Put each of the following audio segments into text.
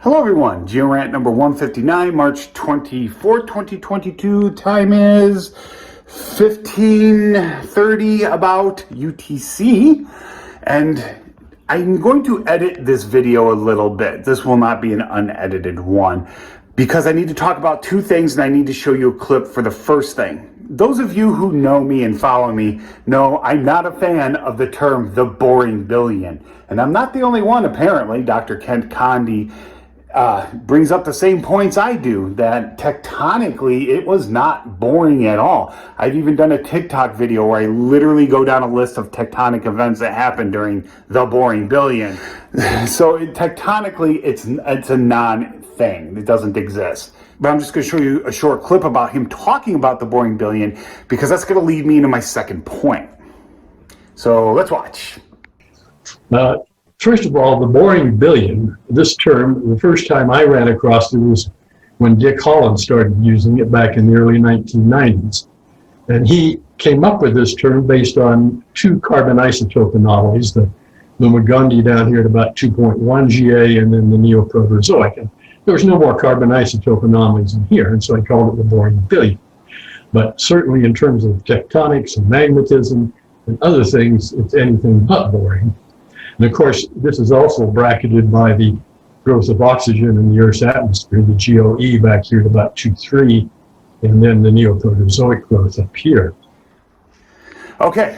Hello everyone, Geo Rant number 159, March 24th, 2022. Time is 15:30 about UTC, and I'm going to edit this video a little bit. This will not be an unedited one because I need to talk about two things and I need to show you a clip for the first thing. Those of you who know me and follow me know I'm not a fan of the term the boring billion. And I'm not the only one, apparently. Dr. Kent Condi brings up the same points I do, that tectonically it was not boring at all. I've even done a TikTok video where I literally go down a list of tectonic events that happened during the boring billion. So tectonically it's a non-thing. It doesn't exist. But I'm just going to show you a short clip about him talking about the boring billion because that's going to lead me into my second point. So let's watch. First of all, the boring billion, this term, the first time I ran across it was when Dick Holland started using it back in the early 1990s. And he came up with this term based on two carbon isotope anomalies, the Lumagundi down here at about 2.1 GA and then the Neoproterozoic. And there was no more carbon isotope anomalies in here, and so I called it the boring billion. But certainly in terms of tectonics and magnetism and other things, it's anything but boring. And of course, this is also bracketed by the growth of oxygen in the Earth's atmosphere, the GOE back here at about 2.3, and then the Neoproterozoic growth up here. Okay,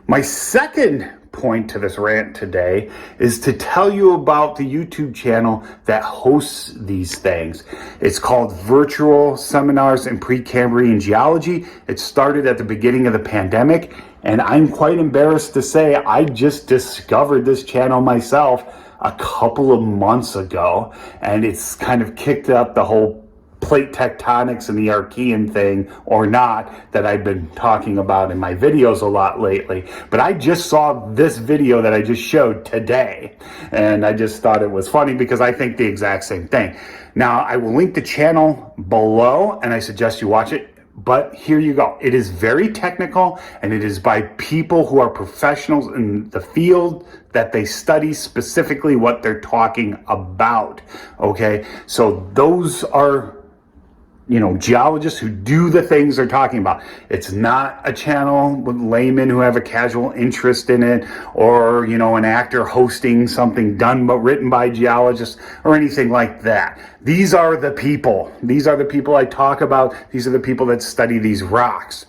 my second point to this rant today is to tell you about the YouTube channel that hosts these things. It's called Virtual Seminars in Precambrian Geology. It started at the beginning of the pandemic, and I'm quite embarrassed to say I just discovered this channel myself a couple of months ago, and it's kind of kicked up the whole plate tectonics and the Archean thing, or not, that I've been talking about in my videos a lot lately. But I just saw this video that I just showed today, and I just thought it was funny because I think the exact same thing. Now, I will link the channel below, and I suggest you watch it. But here you go. It is very technical, and it is by people who are professionals in the field that they study specifically what they're talking about. Okay, so those are, geologists who do the things they're talking about. It's not a channel with laymen who have a casual interest in it, or, an actor hosting something done but written by geologists or anything like that. These are the people. These are the people I talk about. These are the people that study these rocks.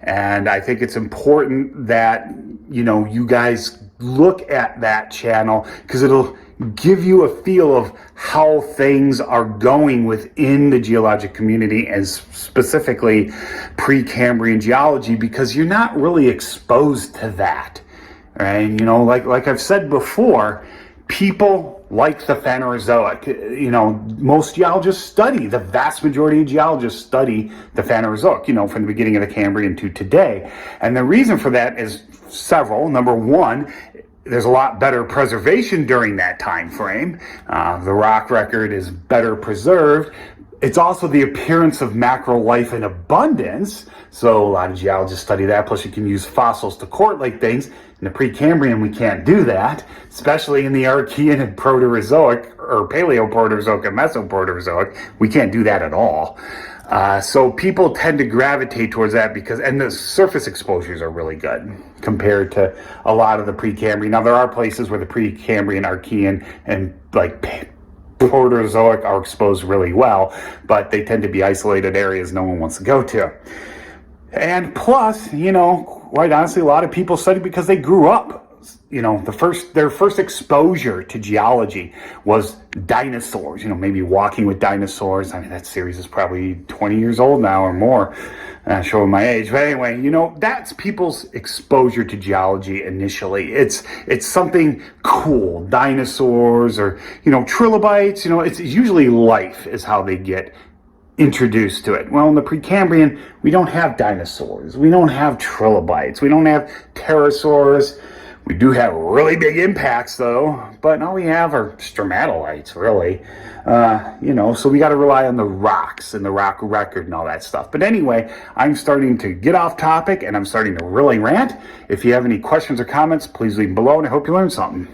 And I think it's important that, you guys look at that channel because it'll give you a feel of how things are going within the geologic community, and specifically Precambrian geology, because you're not really exposed to that, right? Like I've said before, people like the Phanerozoic. Most geologists study, the vast majority of geologists study the Phanerozoic, from the beginning of the Cambrian to today. And the reason for that is several. Number one, there's a lot better preservation during that time frame. The rock record is better preserved. It's also the appearance of macro life in abundance. So a lot of geologists study that. Plus you can use fossils to correlate things. In the Precambrian, we can't do that, especially in the Archean and Proterozoic, or Paleoproterozoic and Mesoproterozoic. We can't do that at all. So people tend to gravitate towards that and the surface exposures are really good compared to a lot of the Precambrian. Now, there are places where the Precambrian, Archean, and Proterozoic are exposed really well, but they tend to be isolated areas no one wants to go to. And plus, quite honestly, a lot of people study because they grew up. Their first exposure to geology was dinosaurs, maybe walking with dinosaurs. I mean, that series is probably 20 years old now or more, showing my age. But anyway, that's people's exposure to geology initially. It's something cool, dinosaurs or, trilobites, it's usually life is how they get introduced to it. Well, in the Precambrian, we don't have dinosaurs. We don't have trilobites. We don't have pterosaurs. We do have really big impacts, though, but all we have are stromatolites, really. So we got to rely on the rocks and the rock record and all that stuff. But anyway, I'm starting to get off topic, and I'm starting to really rant. If you have any questions or comments, please leave them below, and I hope you learned something.